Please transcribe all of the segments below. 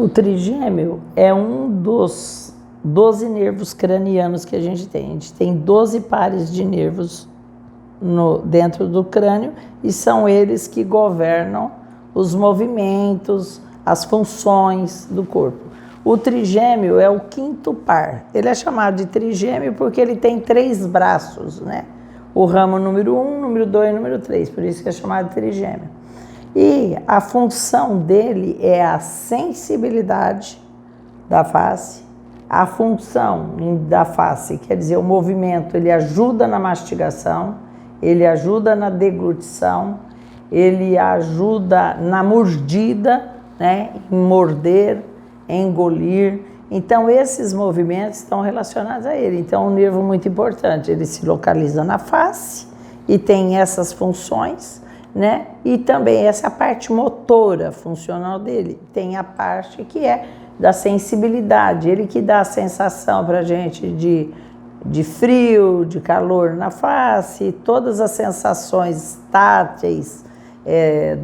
O trigêmeo é um dos 12 nervos cranianos que a gente tem. A gente tem 12 pares de nervos dentro do crânio e são eles que governam os movimentos, as funções do corpo. O trigêmeo é o quinto par. Ele é chamado de trigêmeo porque ele tem 3 braços, né? O ramo número 1, número 2 e número 3, por isso que é chamado de trigêmeo. E a função dele é a sensibilidade da face. A função da face, quer dizer, o movimento, ele ajuda na mastigação, ele ajuda na deglutição, ele ajuda na mordida, né? Em morder, engolir. Então, esses movimentos estão relacionados a ele. Então, é um nervo muito importante. Ele se localiza na face e tem essas funções, né? E também essa parte motora funcional dele. Tem a parte que é da sensibilidade, ele que dá a sensação para a gente de frio, de calor na face, todas as sensações táteis,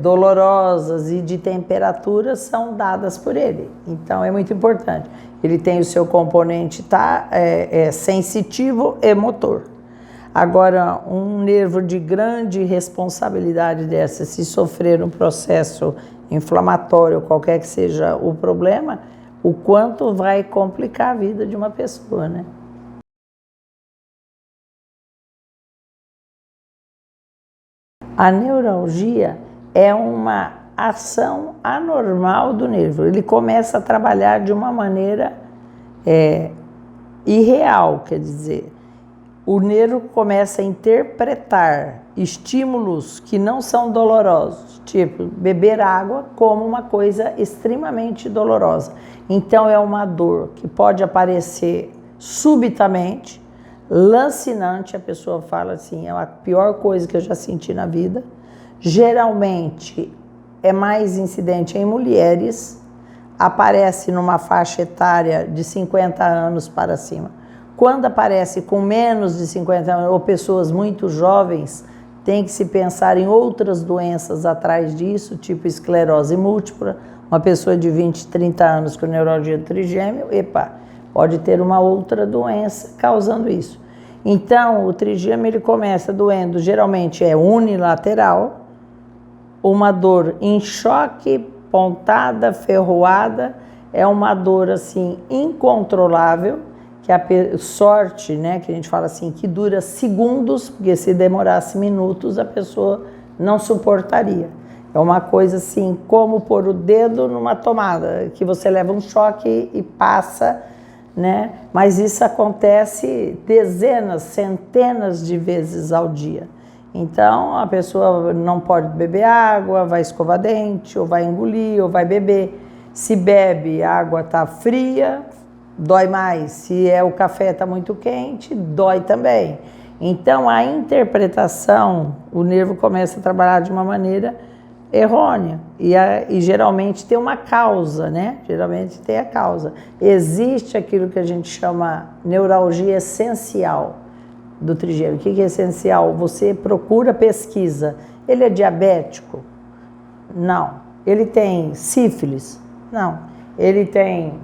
dolorosas e de temperatura são dadas por ele. Então é muito importante. Ele tem o seu componente sensitivo e motor. Agora, um nervo de grande responsabilidade dessa, se sofrer um processo inflamatório, qualquer que seja o problema, o quanto vai complicar a vida de uma pessoa, né? A neuralgia é uma ação anormal do nervo. Ele começa a trabalhar de uma maneira irreal, quer dizer, o nervo começa a interpretar estímulos que não são dolorosos, tipo beber água, como uma coisa extremamente dolorosa. Então é uma dor que pode aparecer subitamente, lancinante, a pessoa fala assim, é a pior coisa que eu já senti na vida. Geralmente é mais incidente em mulheres, aparece numa faixa etária de 50 anos para cima. Quando aparece com menos de 50 anos ou pessoas muito jovens, tem que se pensar em outras doenças atrás disso, tipo esclerose múltipla. Uma pessoa de 20, 30 anos com neuralgia do trigêmeo, pode ter uma outra doença causando isso. Então, o trigêmeo ele começa doendo, geralmente é unilateral, uma dor em choque, pontada, ferroada, é uma dor assim incontrolável, que a sorte, né, que a gente fala assim, que dura segundos, porque se demorasse minutos a pessoa não suportaria. É uma coisa assim, como pôr o dedo numa tomada, que você leva um choque e passa, né? Mas isso acontece dezenas, centenas de vezes ao dia. Então a pessoa não pode beber água, vai escovar dente, ou vai engolir, ou vai beber. Se bebe, a água está fria, dói mais. Se o café está muito quente, dói também. Então a interpretação, o nervo começa a trabalhar de uma maneira errônea e geralmente tem uma causa, né? Geralmente tem a causa. Existe aquilo que a gente chama neuralgia essencial do trigêmeo. O que é essencial? Você procura pesquisa. Ele é diabético? Não. Ele tem sífilis? Não. Ele tem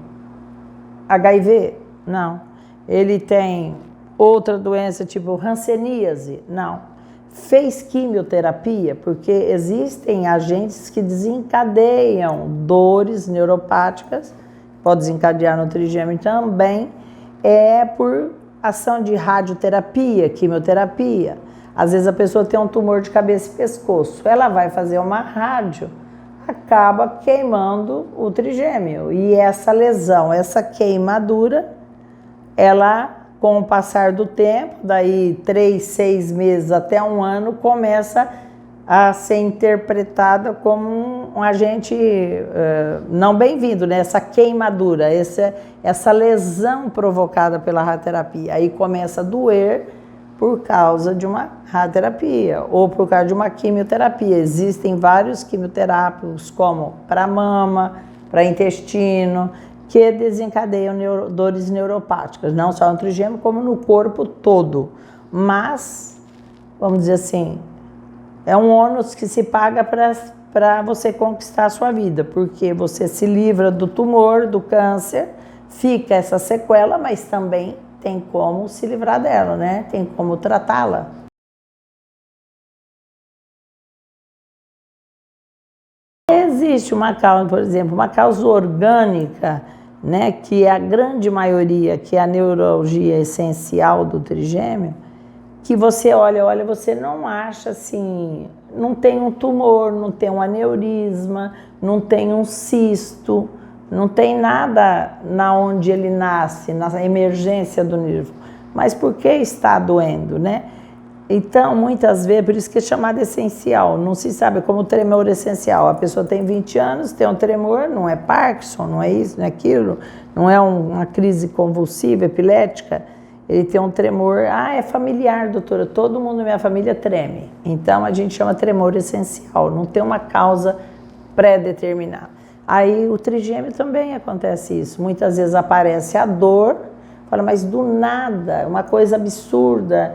HIV? Não. Ele tem outra doença tipo hanseníase? Não. Fez quimioterapia? Porque existem agentes que desencadeiam dores neuropáticas, pode desencadear no trigêmeo também, por ação de radioterapia, quimioterapia. Às vezes a pessoa tem um tumor de cabeça e pescoço, ela vai fazer uma rádio, acaba queimando o trigêmeo. E essa lesão, essa queimadura, ela, com o passar do tempo, daí 3, 6 meses até 1 ano, começa a ser interpretada como um agente não bem-vindo, né? Essa queimadura, essa lesão provocada pela radioterapia. Aí começa a doer por causa de uma radioterapia ou por causa de uma quimioterapia. Existem vários quimioterápicos, como para mama, para intestino, que desencadeiam dores neuropáticas, não só no trigêmeo, como no corpo todo. Mas, vamos dizer assim, é um ônus que se paga para para você conquistar a sua vida, porque você se livra do tumor, do câncer, fica essa sequela, mas também tem como se livrar dela, né? Tem como tratá-la. Existe uma causa, por exemplo, uma causa orgânica, né, que é a grande maioria, que é a neuralgia essencial do trigêmeo, que você olha, você não acha assim, não tem um tumor, não tem um aneurisma, não tem um cisto, não tem nada na onde ele nasce, na emergência do nervo. Mas por que está doendo, né? Então, muitas vezes, por isso que é chamado essencial, não se sabe como tremor essencial. A pessoa tem 20 anos, tem um tremor, não é Parkinson, não é isso, não é aquilo, não é uma crise convulsiva, epilética, ele tem um tremor, é familiar, doutora, todo mundo na minha família treme. Então, a gente chama tremor essencial, não tem uma causa pré-determinada. Aí, o trigêmeo também acontece isso, muitas vezes aparece a dor, fala, mas do nada, uma coisa absurda,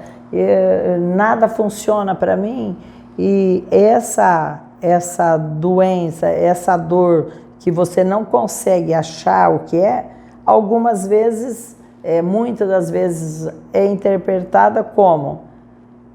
nada funciona para mim, e essa doença, essa dor que você não consegue achar o que é, algumas vezes, muitas das vezes é interpretada como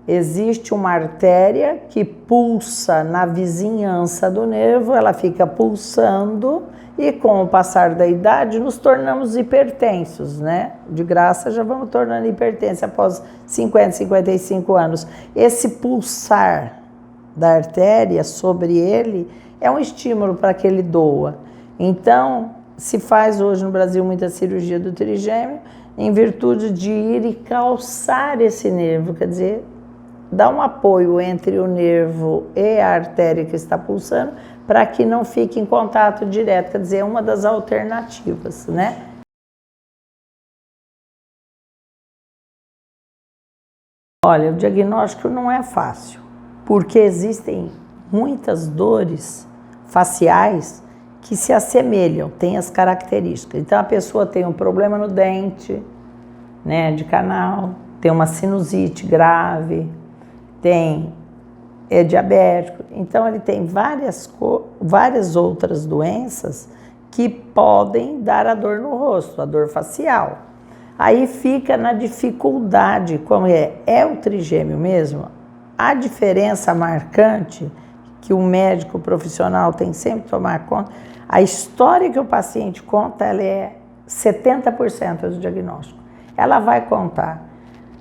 existe uma artéria que pulsa na vizinhança do nervo, ela fica pulsando e com o passar da idade nos tornamos hipertensos, né? De graça já vamos tornando hipertensos após 50, 55 anos. Esse pulsar da artéria sobre ele é um estímulo para que ele doa. Então, se faz hoje no Brasil muita cirurgia do trigêmeo em virtude de ir e calçar esse nervo, quer dizer, dá um apoio entre o nervo e a artéria que está pulsando para que não fique em contato direto, quer dizer, é uma das alternativas, né? Olha, o diagnóstico não é fácil, porque existem muitas dores faciais que se assemelham, têm as características. Então, a pessoa tem um problema no dente, né, de canal, tem uma sinusite grave, é diabético, então ele tem várias outras doenças que podem dar a dor no rosto, a dor facial. Aí fica na dificuldade, como é o trigêmeo mesmo, a diferença marcante que o médico profissional tem sempre que tomar conta, a história que o paciente conta, ela é 70% do diagnóstico. Ela vai contar.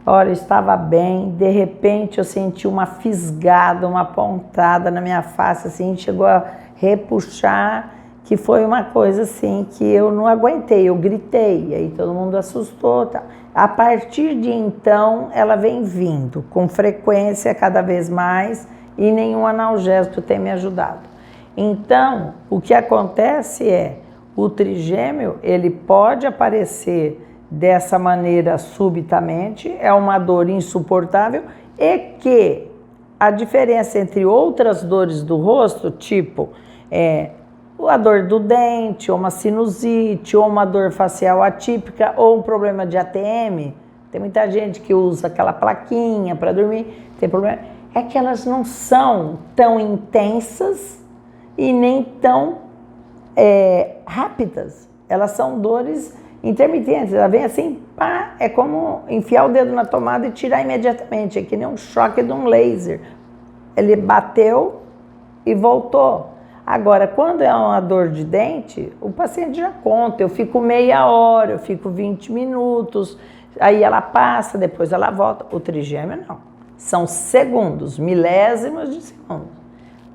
Olha, eu estava bem, de repente eu senti uma fisgada, uma pontada na minha face, assim, chegou a repuxar, que foi uma coisa assim que eu não aguentei, eu gritei, aí todo mundo assustou. Tá. A partir de então, ela vem vindo com frequência cada vez mais e nenhum analgésico tem me ajudado. Então, o que acontece é, o trigêmeo, ele pode aparecer dessa maneira subitamente, é uma dor insuportável e que a diferença entre outras dores do rosto, tipo a dor do dente, ou uma sinusite, ou uma dor facial atípica, ou um problema de ATM, tem muita gente que usa aquela plaquinha para dormir, tem problema, é que elas não são tão intensas e nem tão rápidas, elas são dores intermitentes, ela vem assim, pá, é como enfiar o dedo na tomada e tirar imediatamente, é que nem um choque de um laser. Ele bateu e voltou. Agora, quando é uma dor de dente, o paciente já conta, eu fico meia hora, eu fico 20 minutos, aí ela passa, depois ela volta. O trigêmeo não, são segundos, milésimos de segundo,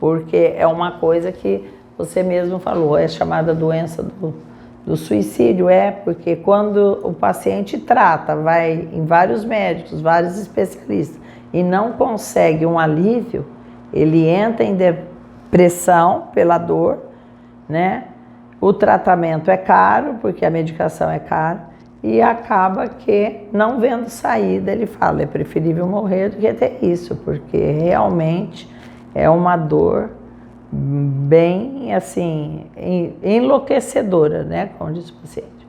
porque é uma coisa que você mesmo falou, é chamada doença do suicídio, porque quando o paciente trata, vai em vários médicos, vários especialistas, e não consegue um alívio, ele entra em depressão pela dor, né? O tratamento é caro, porque a medicação é cara, e acaba que, não vendo saída, ele fala, é preferível morrer do que ter isso, porque realmente é uma dor bem, assim, enlouquecedora, né, como diz o paciente.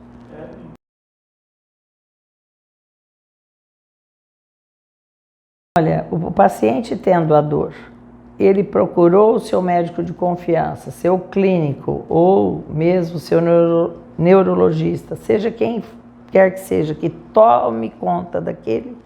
Olha, o paciente tendo a dor ele procurou o seu médico de confiança, seu clínico ou mesmo seu neurologista, seja quem quer que seja, que tome conta daquele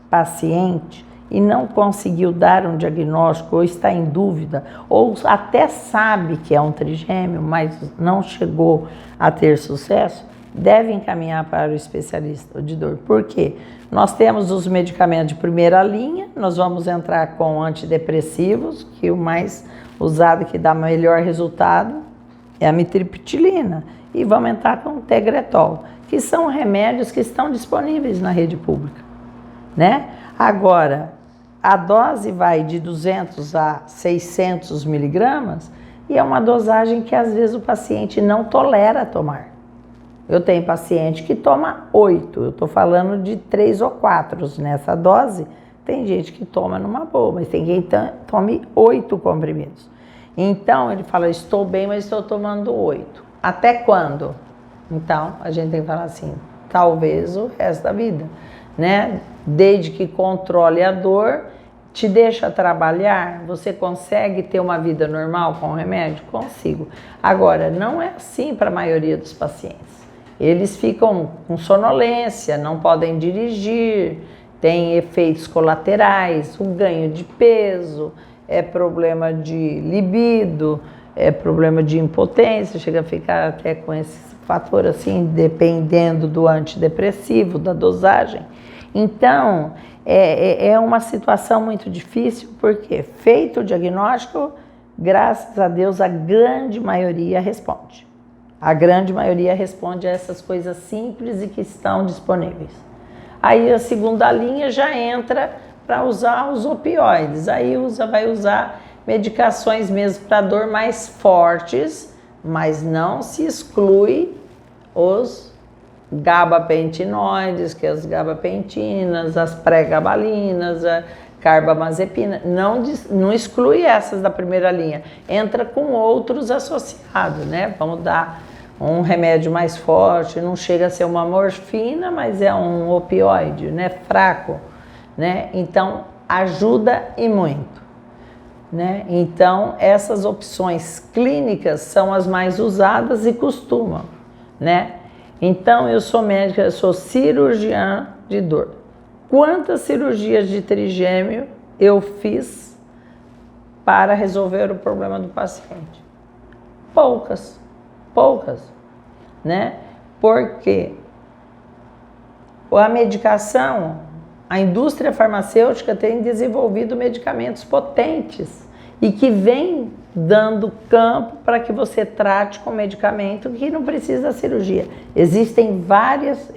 paciente e não conseguiu dar um diagnóstico ou está em dúvida ou até sabe que é um trigêmeo, mas não chegou a ter sucesso, deve encaminhar para o especialista de dor. Por quê? Nós temos os medicamentos de primeira linha, nós vamos entrar com antidepressivos, que o mais usado que dá melhor resultado é a mitriptilina, e vamos entrar com o Tegretol, que são remédios que estão disponíveis na rede pública, né? Agora, a dose vai de 200 a 600 miligramas e é uma dosagem que às vezes o paciente não tolera tomar. Eu tenho paciente que toma 8, eu estou falando de 3 ou 4 nessa dose. Tem gente que toma numa boa, mas tem quem tome 8 comprimidos. Então ele fala, estou bem, mas estou tomando 8. Até quando? Então a gente tem que falar assim, talvez o resto da vida, né? Desde que controle a dor, te deixa trabalhar, você consegue ter uma vida normal com o remédio? Consigo. Agora, não é assim para a maioria dos pacientes. Eles ficam com sonolência, não podem dirigir, tem efeitos colaterais, o ganho de peso, é problema de libido, é problema de impotência, chega a ficar até com esse fator assim, dependendo do antidepressivo, da dosagem. Então, é uma situação muito difícil, porque feito o diagnóstico, graças a Deus, a grande maioria responde. A grande maioria responde a essas coisas simples e que estão disponíveis. Aí a segunda linha já entra para usar os opioides. Aí vai usar medicações mesmo para dor mais fortes, mas não se exclui os gabapentinoides, que é as gabapentinas, as pré-gabalinas, a carbamazepina. Não exclui essas da primeira linha. Entra com outros associados, né? Vamos dar um remédio mais forte, não chega a ser uma morfina, mas é um opioide, né? Fraco, né? Então, ajuda e muito, né? Então, essas opções clínicas são as mais usadas e costumam, né? Então, eu sou médica, eu sou cirurgiã de dor. Quantas cirurgias de trigêmeo eu fiz para resolver o problema do paciente? Poucas, né? Porque a medicação, a indústria farmacêutica tem desenvolvido medicamentos potentes e que vem dando campo para que você trate com medicamento que não precisa da cirurgia. Existem várias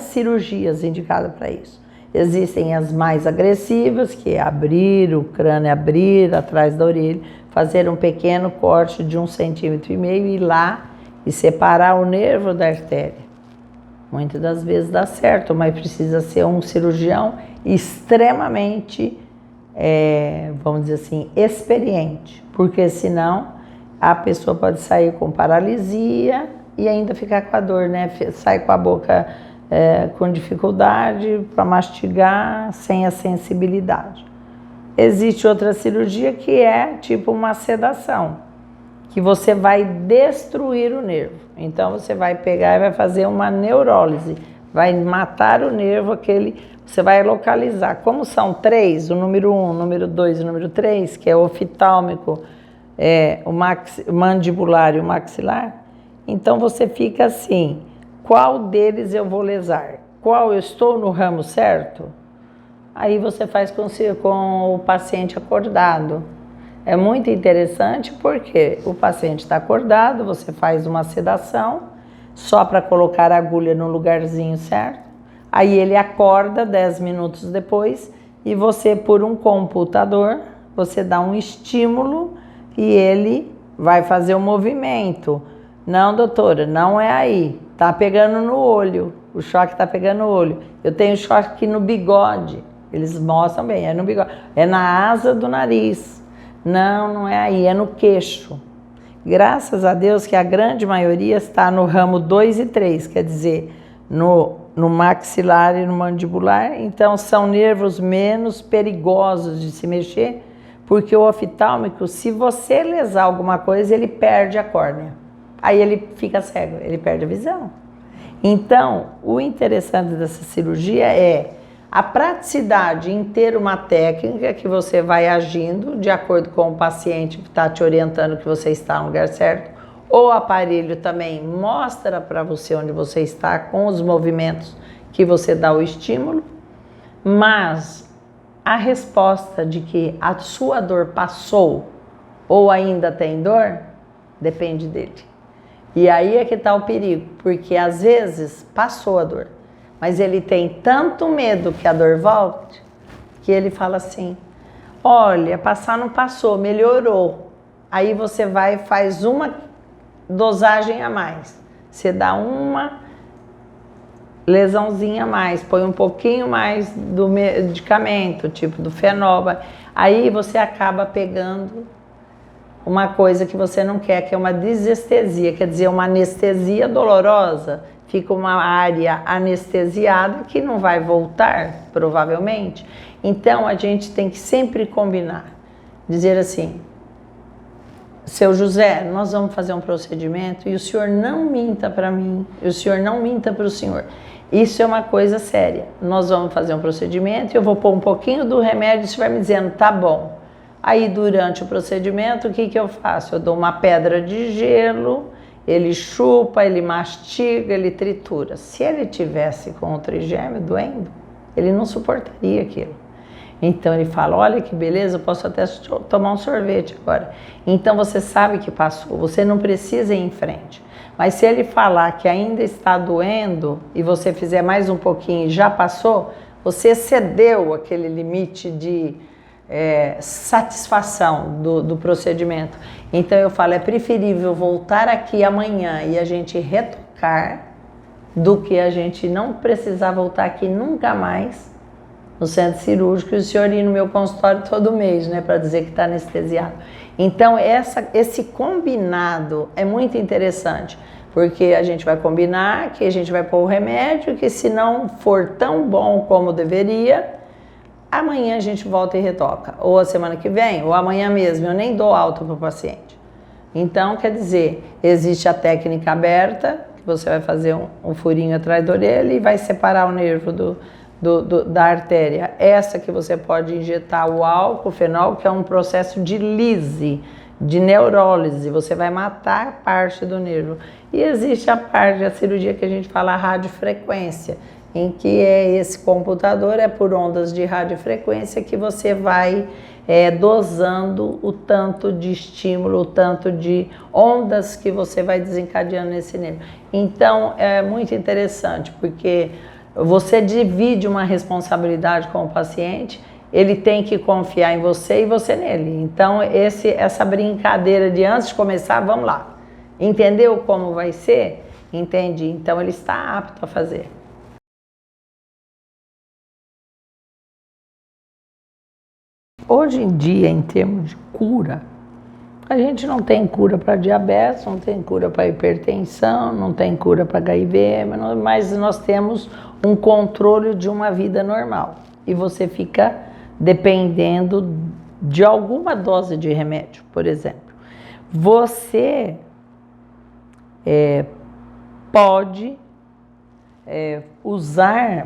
cirurgias indicadas para isso. Existem as mais agressivas, que é abrir o crânio, abrir atrás da orelha, fazer um pequeno corte de 1,5 centímetro e ir lá e separar o nervo da artéria. Muitas das vezes dá certo, mas precisa ser um cirurgião extremamente, vamos dizer assim, experiente, porque senão a pessoa pode sair com paralisia e ainda ficar com a dor, né? Sai com a boca com dificuldade para mastigar, sem a sensibilidade. Existe outra cirurgia que é tipo uma sedação, que você vai destruir o nervo. Então você vai pegar e vai fazer uma neurólise, vai matar o nervo, você vai localizar. Como são 3, o número 1, o número 2 e o número 3, que é o oftálmico, o mandibular e o maxilar, então você fica assim, qual deles eu vou lesar? Qual eu estou no ramo certo? Aí você faz com o paciente acordado. É muito interessante porque o paciente está acordado, você faz uma sedação só para colocar a agulha no lugarzinho certo. Aí ele acorda 10 minutos depois e você, por um computador, você dá um estímulo e ele vai fazer o movimento. Não, doutora, não é aí. Tá pegando no olho. O choque tá pegando no olho. Eu tenho choque no bigode. Eles mostram bem, é no bigode. É na asa do nariz. Não, não é aí, é no queixo. Graças a Deus que a grande maioria está no ramo 2 e 3, quer dizer, no maxilar e no mandibular. Então, são nervos menos perigosos de se mexer, Porque o oftálmico, se você lesar alguma coisa, ele perde a córnea. Aí ele fica cego, ele perde a visão. Então, o interessante dessa cirurgia é a praticidade em ter uma técnica que você vai agindo de acordo com o paciente que está te orientando que você está no lugar certo. O aparelho também mostra para você onde você está com os movimentos que você dá o estímulo, mas a resposta de que a sua dor passou ou ainda tem dor, depende dele. E aí é que está o perigo, porque às vezes passou a dor, mas ele tem tanto medo que a dor volte, que ele fala assim, olha, passar não passou, melhorou. Aí você vai e faz uma dosagem a mais, você dá uma lesãozinha a mais, põe um pouquinho mais do medicamento, tipo do fenol, aí você acaba pegando uma coisa que você não quer, que é uma desestesia, quer dizer, uma anestesia dolorosa, fica uma área anestesiada que não vai voltar, provavelmente. Então, a gente tem que sempre combinar, dizer assim, seu José, nós vamos fazer um procedimento e o senhor não minta para mim, e o senhor não minta para o senhor. Isso é uma coisa séria. Nós vamos fazer um procedimento e eu vou pôr um pouquinho do remédio e você vai me dizendo, tá bom. Aí, durante o procedimento, o que eu faço? Eu dou uma pedra de gelo, ele chupa, ele mastiga, ele tritura. Se ele tivesse com o trigêmeo doendo, ele não suportaria aquilo. Então, ele fala, olha que beleza, eu posso até tomar um sorvete agora. Então, você sabe que passou, você não precisa ir em frente. Mas se ele falar que ainda está doendo e você fizer mais um pouquinho e já passou, você excedeu aquele limite de satisfação do procedimento. Então eu falo, é preferível voltar aqui amanhã e a gente retocar do que a gente não precisar voltar aqui nunca mais no centro cirúrgico e o senhor ir no meu consultório todo mês, né, para dizer que está anestesiado. Então esse combinado é muito interessante, porque a gente vai combinar que a gente vai pôr o remédio, que se não for tão bom como deveria, amanhã a gente volta e retoca, ou a semana que vem, ou amanhã mesmo, eu nem dou alta para o paciente. Então, quer dizer, existe a técnica aberta, que você vai fazer um furinho atrás da orelha e vai separar o nervo da artéria. Essa que você pode injetar o álcool, o fenol, que é um processo de lise, de neurólise, você vai matar parte do nervo. E existe a parte da cirurgia que a gente fala radiofrequência, em que esse computador é por ondas de radiofrequência que você vai dosando o tanto de estímulo, o tanto de ondas que você vai desencadeando nesse nervo. Então é muito interessante, porque você divide uma responsabilidade com o paciente, ele tem que confiar em você e você nele. Então essa brincadeira de antes de começar, vamos lá, entendeu como vai ser? Entendi, então ele está apto a fazer. Hoje em dia, em termos de cura, a gente não tem cura para diabetes, não tem cura para hipertensão, não tem cura para HIV, mas nós temos um controle de uma vida normal. E você fica dependendo de alguma dose de remédio, por exemplo. Você pode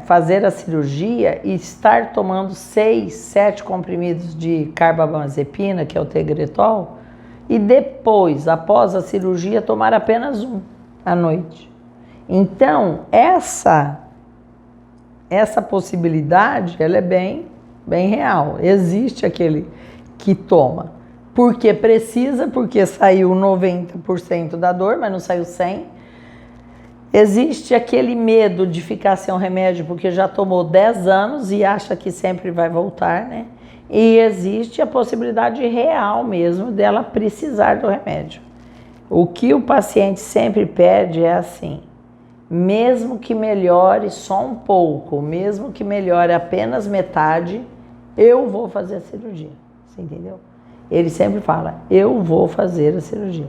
fazer a cirurgia e estar tomando 6, 7 comprimidos de carbamazepina, que é o Tegretol, e depois, após a cirurgia, tomar apenas um à noite. Então, essa possibilidade, ela é bem real. Existe aquele que toma porque precisa, porque saiu 90% da dor, mas não saiu 100%. Existe aquele medo de ficar sem um remédio porque já tomou 10 anos e acha que sempre vai voltar, né? E existe a possibilidade real mesmo dela precisar do remédio. O que o paciente sempre pede é assim, mesmo que melhore só um pouco, mesmo que melhore apenas metade, eu vou fazer a cirurgia, você entendeu? Ele sempre fala, eu vou fazer a cirurgia.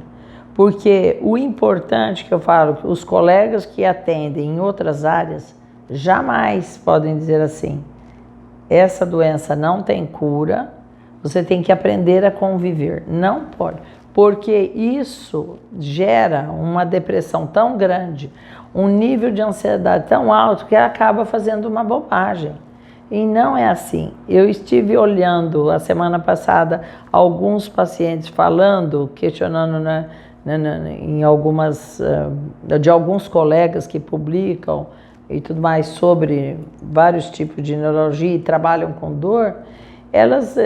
Porque o importante que eu falo, que os colegas que atendem em outras áreas jamais podem dizer assim, essa doença não tem cura, Você tem que aprender a conviver. Não pode. Porque isso gera uma depressão tão grande, um nível de ansiedade tão alto que acaba fazendo uma bobagem. E não é assim. Eu estive olhando a semana passada alguns pacientes falando, questionando em algumas, de alguns colegas que publicam e tudo mais sobre vários tipos de neurologia e trabalham com dor. Elas,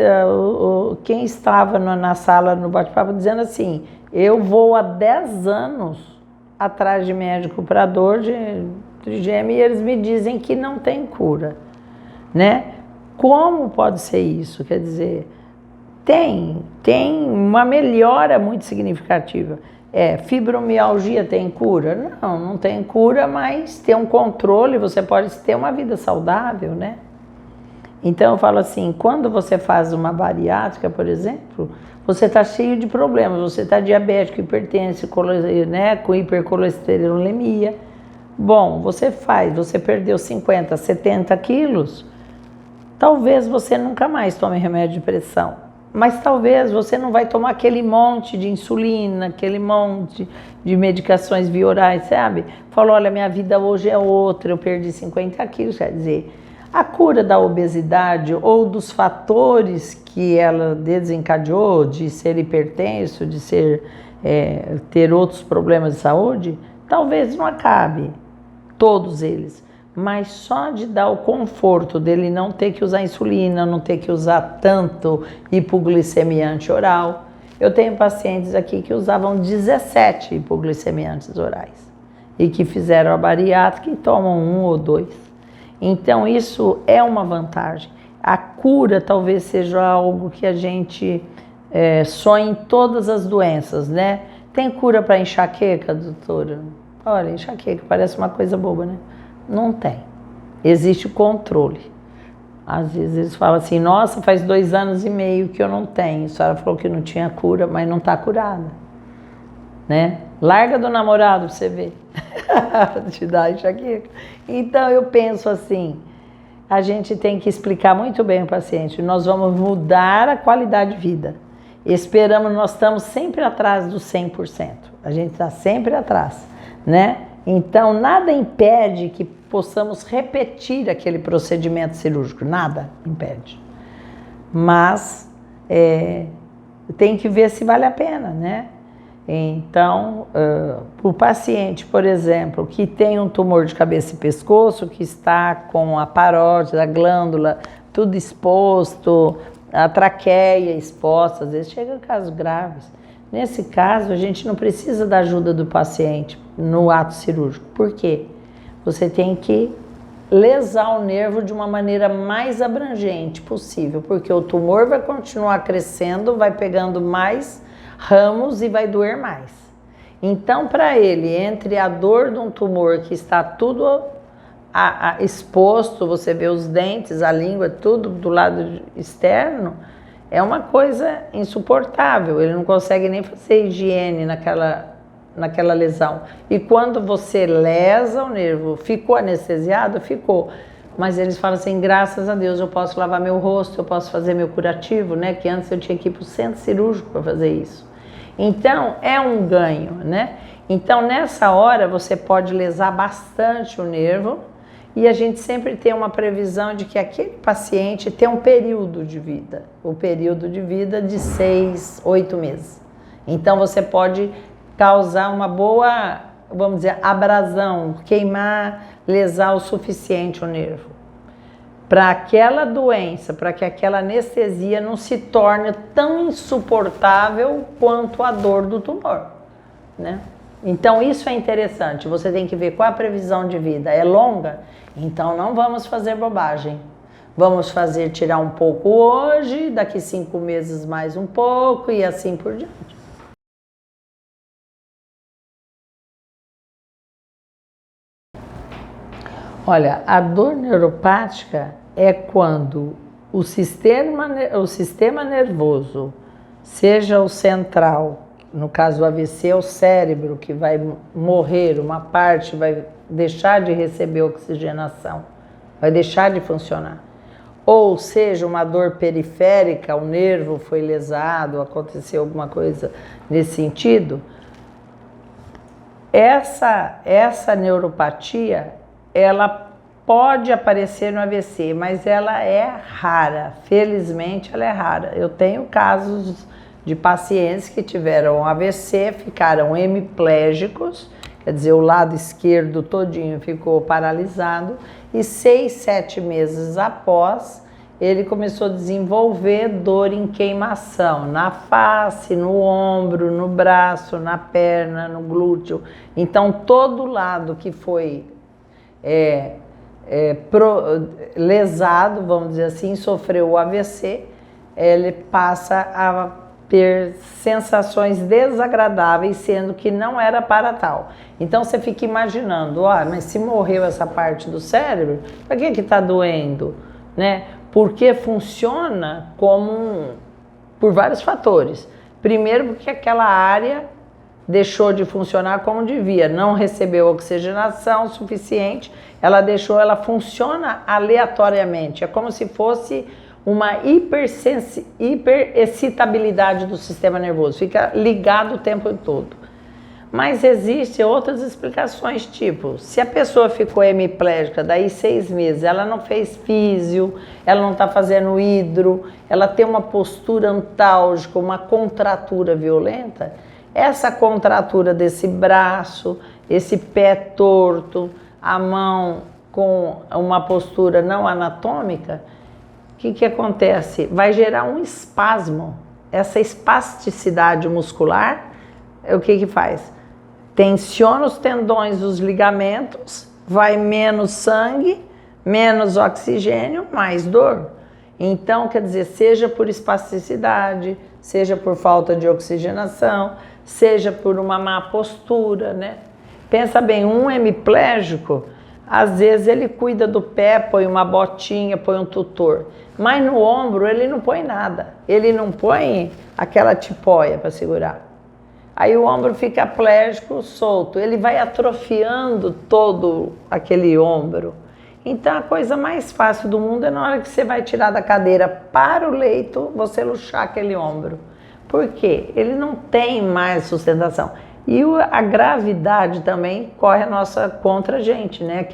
quem estava na sala no bate-papo dizendo assim, eu vou há 10 anos atrás de médico para dor de trigêmeo e eles me dizem que não tem cura, né? Como pode ser isso? Quer dizer, tem uma melhora muito significativa. Fibromialgia tem cura? Não, não tem cura, mas tem um controle, você pode ter uma vida saudável, né? Então eu falo assim, quando você faz uma bariátrica, por exemplo, você está cheio de problemas, você está diabético, hipertenso, né, com hipercolesterolemia. Bom, você perdeu 50, 70 quilos, talvez você nunca mais tome remédio de pressão, mas talvez você não vai tomar aquele monte de insulina, aquele monte de medicações via orais, sabe? Falou, olha, minha vida hoje é outra, eu perdi 50 quilos, quer dizer, a cura da obesidade ou dos fatores que ela desencadeou, de ser hipertenso, de ter outros problemas de saúde, talvez não acabe, todos eles. Mas só de dar o conforto dele não ter que usar insulina, não ter que usar tanto hipoglicemiante oral. Eu tenho pacientes aqui que usavam 17 hipoglicemiantes orais e que fizeram a bariátrica e tomam 1 ou 2. Então isso é uma vantagem. A cura talvez seja algo que a gente sonha em todas as doenças, né? Tem cura para enxaqueca, doutora? Olha, enxaqueca parece uma coisa boba, né? Não tem. Existe o controle. Às vezes eles falam assim, nossa, faz 2 anos e meio que eu não tenho. A senhora falou que não tinha cura, mas não está curada, né? Larga do namorado pra você ver. Te dá enxaqueca. Então eu penso assim, a gente tem que explicar muito bem ao paciente, nós vamos mudar a qualidade de vida. Esperamos, nós estamos sempre atrás dos 100%. A gente está sempre atrás, né? Então nada impede que possamos repetir aquele procedimento cirúrgico, nada impede. Mas tem que ver se vale a pena, né? Então, o paciente, por exemplo, que tem um tumor de cabeça e pescoço, que está com a parótide, a glândula, tudo exposto, a traqueia exposta, às vezes chega a casos graves. Nesse caso, a gente não precisa da ajuda do paciente no ato cirúrgico. Por quê? Você tem que lesar o nervo de uma maneira mais abrangente possível, porque o tumor vai continuar crescendo, vai pegando mais ramos e vai doer mais. Então, para ele, entre a dor de um tumor que está tudo exposto, você vê os dentes, a língua, tudo do lado externo, é uma coisa insuportável. Ele não consegue nem fazer higiene naquela lesão. E quando você lesa o nervo, ficou anestesiado? Ficou. Mas eles falam assim, graças a Deus eu posso lavar meu rosto, eu posso fazer meu curativo, né? Que antes eu tinha que ir para o centro cirúrgico para fazer isso. Então, é um ganho, né? Então, nessa hora, você pode lesar bastante o nervo e a gente sempre tem uma previsão de que aquele paciente tem um período de vida, o período de vida de 6, 8 meses. Então, você pode causar uma boa, vamos dizer, abrasão, queimar, lesar o suficiente o nervo, para aquela doença, para que aquela anestesia não se torne tão insuportável quanto a dor do tumor, né? Então isso é interessante, você tem que ver qual a previsão de vida, é longa? Então não vamos fazer bobagem, vamos tirar um pouco hoje, daqui 5 meses mais um pouco e assim por diante. Olha, a dor neuropática é quando o sistema nervoso, seja o central, no caso do AVC é o cérebro que vai morrer, uma parte vai deixar de receber oxigenação, vai deixar de funcionar. ou seja, uma dor periférica, o nervo foi lesado, aconteceu alguma coisa nesse sentido, essa neuropatia, ela pode aparecer no AVC, mas ela é rara, felizmente ela é rara. Eu tenho casos de pacientes que tiveram AVC, ficaram hemiplégicos, quer dizer, o lado esquerdo todinho ficou paralisado, e 6, 7 meses após, ele começou a desenvolver dor em queimação, na face, no ombro, no braço, na perna, no glúteo. Então, todo lado que foi lesado, vamos dizer assim, sofreu o AVC, ele passa a ter sensações desagradáveis, sendo que não era para tal. Então você fica imaginando, mas se morreu essa parte do cérebro, para que está doendo? Né? Porque funciona por vários fatores. Primeiro, porque aquela área deixou de funcionar como devia, não recebeu oxigenação suficiente, ela funciona aleatoriamente, é como se fosse uma hiperexcitabilidade do sistema nervoso, fica ligado o tempo todo. Mas existem outras explicações, tipo, se a pessoa ficou hemiplégica, daí 6 meses, ela não fez físio, ela não está fazendo hidro, ela tem uma postura antálgica, uma contratura violenta, essa contratura desse braço, esse pé torto, a mão com uma postura não anatômica, o que acontece? Vai gerar um espasmo. Essa espasticidade muscular, o que faz? Tensiona os tendões, os ligamentos, vai menos sangue, menos oxigênio, mais dor. Então, quer dizer, seja por espasticidade, seja por falta de oxigenação, seja por uma má postura, né? Pensa bem, um hemiplégico, às vezes ele cuida do pé, põe uma botinha, põe um tutor, mas no ombro ele não põe nada, ele não põe aquela tipóia para segurar. Aí o ombro fica plégico, solto, ele vai atrofiando todo aquele ombro. Então a coisa mais fácil do mundo é na hora que você vai tirar da cadeira para o leito, você luxar aquele ombro. Por quê? Ele não tem mais sustentação. E a gravidade também corre contra a gente, né?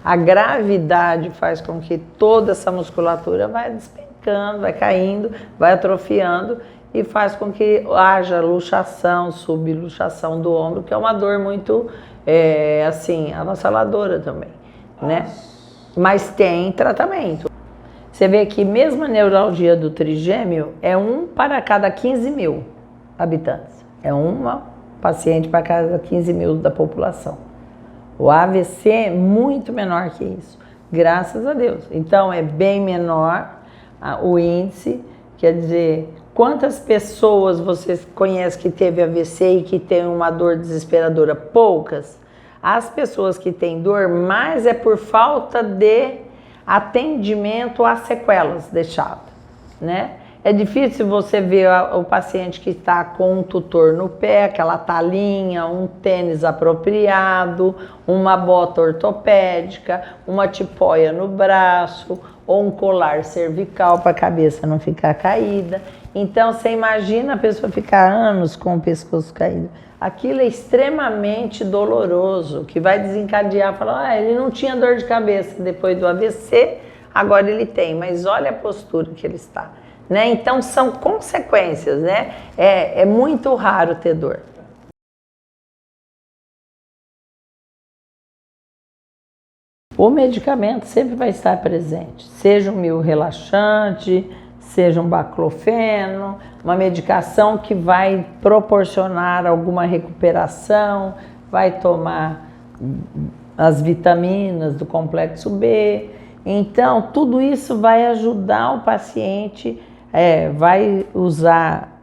A gravidade faz com que toda essa musculatura vai despencando, vai caindo, vai atrofiando e faz com que haja luxação, subluxação do ombro, que é uma dor muito, avassaladora também, né? Mas tem tratamento. Você vê que mesmo a neuralgia do trigêmeo é 1 para cada 15 mil habitantes. É uma paciente para cada 15 mil da população. O AVC é muito menor que isso, graças a Deus. Então é bem menor o índice, quer dizer, quantas pessoas você conhece que teve AVC e que tem uma dor desesperadora? Poucas. As pessoas que têm dor, mais é por falta de atendimento às sequelas deixadas, né? É difícil você ver o paciente que está com um tutor no pé, aquela talinha, um tênis apropriado, uma bota ortopédica, uma tipóia no braço ou um colar cervical para a cabeça não ficar caída. Então você imagina a pessoa ficar anos com o pescoço caído. Aquilo é extremamente doloroso, que vai desencadear, falar, ele não tinha dor de cabeça depois do AVC, agora ele tem, mas olha a postura que ele está. Né? Então são consequências, né? É muito raro ter dor. O medicamento sempre vai estar presente, seja um miorrelaxante, seja um baclofeno, uma medicação que vai proporcionar alguma recuperação, vai tomar as vitaminas do complexo B. Então, tudo isso vai ajudar o paciente, vai usar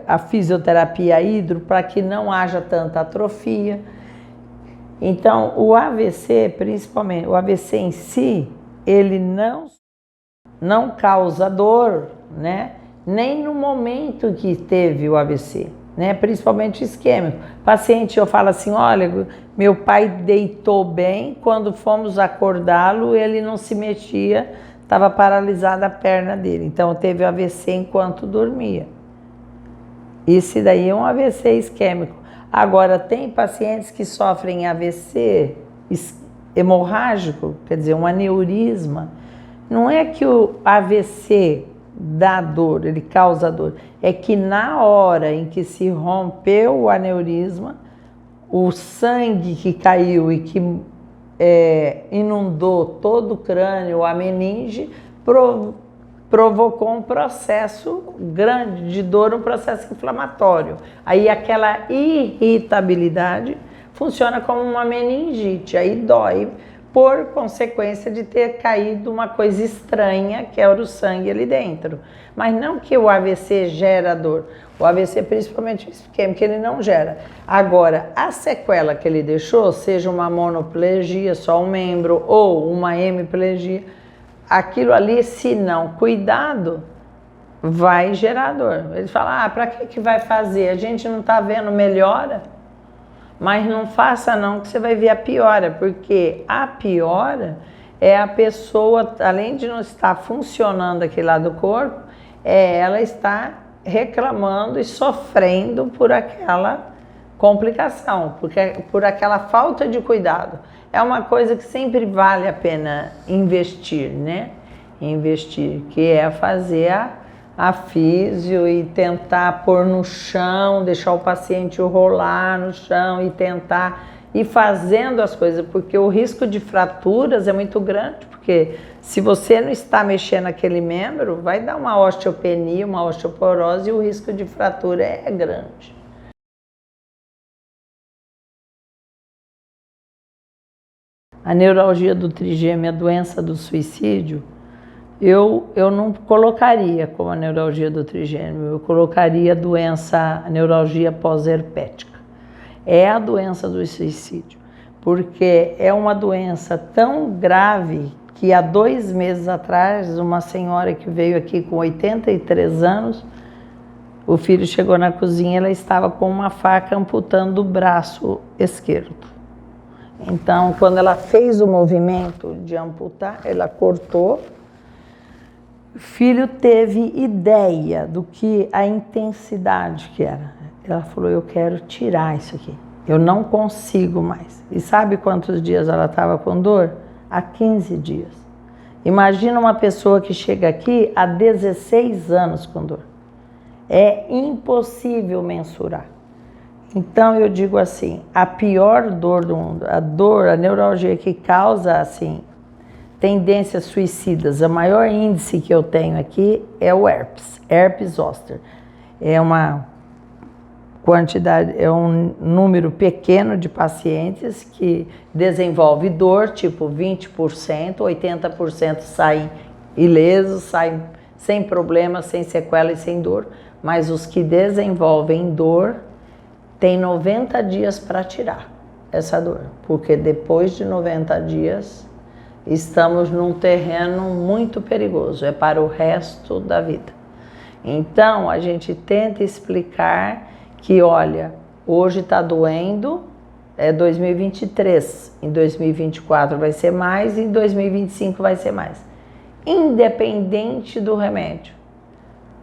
a fisioterapia hidro para que não haja tanta atrofia. Então, o AVC, principalmente, o AVC em si, ele não causa dor, né? Nem no momento que teve o AVC, né? Principalmente isquêmico. Paciente, eu falo assim, olha, meu pai deitou bem, quando fomos acordá-lo, ele não se mexia estava paralisada a perna dele. Então teve AVC enquanto dormia. Esse daí é um AVC isquêmico. Agora, tem pacientes que sofrem AVC hemorrágico, quer dizer, um aneurisma. Não é que o AVC dá dor, ele causa dor. É que na hora em que se rompeu o aneurisma, o sangue que caiu e que inundou todo o crânio, a meninge, provocou um processo grande de dor, um processo inflamatório. Aí aquela irritabilidade funciona como uma meningite, aí dói por consequência de ter caído uma coisa estranha, que era o sangue ali dentro. Mas não que o AVC gera dor. O AVC, principalmente o isquêmico, ele não gera. Agora, a sequela que ele deixou, seja uma monoplegia, só um membro, ou uma hemiplegia, aquilo ali, se não cuidado, vai gerar dor. Eles falam, para que vai fazer? A gente não está vendo melhora? Mas não faça não, que você vai ver a piora, porque a piora é a pessoa, além de não estar funcionando aquele lado do corpo, ela está reclamando e sofrendo por aquela complicação, por aquela falta de cuidado. É uma coisa que sempre vale a pena investir, né? Investir, que é fazer a físio e tentar pôr no chão, deixar o paciente rolar no chão e tentar ir fazendo as coisas, porque o risco de fraturas é muito grande, porque se você não está mexendo aquele membro, vai dar uma osteopenia, uma osteoporose e o risco de fratura é grande. A neuralgia do trigêmeo, a doença do suicídio, eu não colocaria como a neuralgia do trigêmeo, eu colocaria a neuralgia pós-herpética. É a doença do suicídio, porque é uma doença tão grave que há 2 meses atrás, uma senhora que veio aqui com 83 anos, o filho chegou na cozinha, ela estava com uma faca amputando o braço esquerdo. Então, quando ela fez o movimento de amputar, ela cortou. O filho teve ideia do que a intensidade que era. Ela falou, eu quero tirar isso aqui. Eu não consigo mais. E sabe quantos dias ela estava com dor? Há 15 dias. Imagina uma pessoa que chega aqui há 16 anos com dor. É impossível mensurar. Então eu digo assim, a pior dor do mundo, a neuralgia que causa assim tendências suicidas, o maior índice que eu tenho aqui é o herpes zoster. É uma quantidade, é um número pequeno de pacientes que desenvolve dor, tipo 20%, 80% saem ilesos, saem sem problema, sem sequela e sem dor, mas os que desenvolvem dor tem 90 dias para tirar essa dor, porque depois de 90 dias estamos num terreno muito perigoso, é para o resto da vida. Então a gente tenta explicar que, olha, hoje está doendo, é 2023, em 2024 vai ser mais, em 2025 vai ser mais, independente do remédio.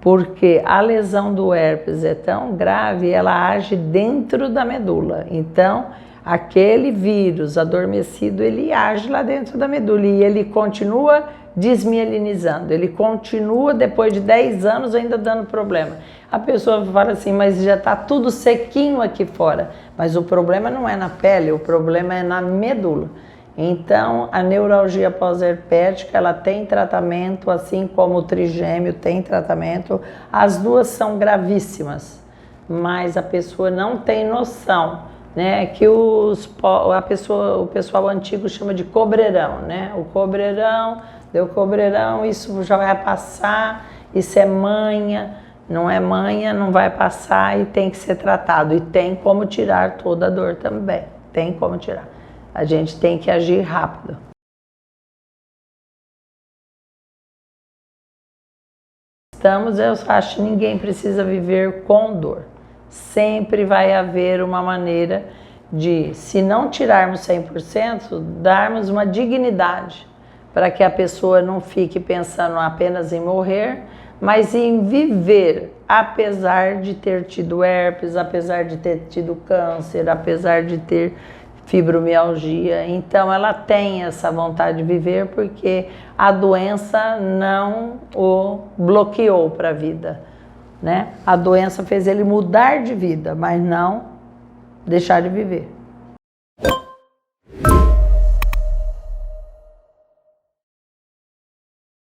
Porque a lesão do herpes é tão grave, ela age dentro da medula. Então, aquele vírus adormecido, ele age lá dentro da medula e ele continua desmielinizando. Ele continua, depois de 10 anos, ainda dando problema. A pessoa fala assim, mas já está tudo sequinho aqui fora. Mas o problema não é na pele, o problema é na medula. Então, a neuralgia pós-herpética, ela tem tratamento, assim como o trigêmeo tem tratamento. As duas são gravíssimas, mas a pessoa não tem noção, né? Que o pessoal antigo chama de cobreirão, né? O cobreirão, deu cobreirão, isso já vai passar, isso é manha, não é manha, não vai passar e tem que ser tratado. E tem como tirar toda a dor também, tem como tirar. A gente tem que agir rápido. Eu acho que ninguém precisa viver com dor. Sempre vai haver uma maneira de, se não tirarmos 100%, darmos uma dignidade para que a pessoa não fique pensando apenas em morrer, mas em viver, apesar de ter tido herpes, apesar de ter tido câncer, apesar de ter fibromialgia. Então ela tem essa vontade de viver porque a doença não o bloqueou para a vida, né? A doença fez ele mudar de vida, mas não deixar de viver.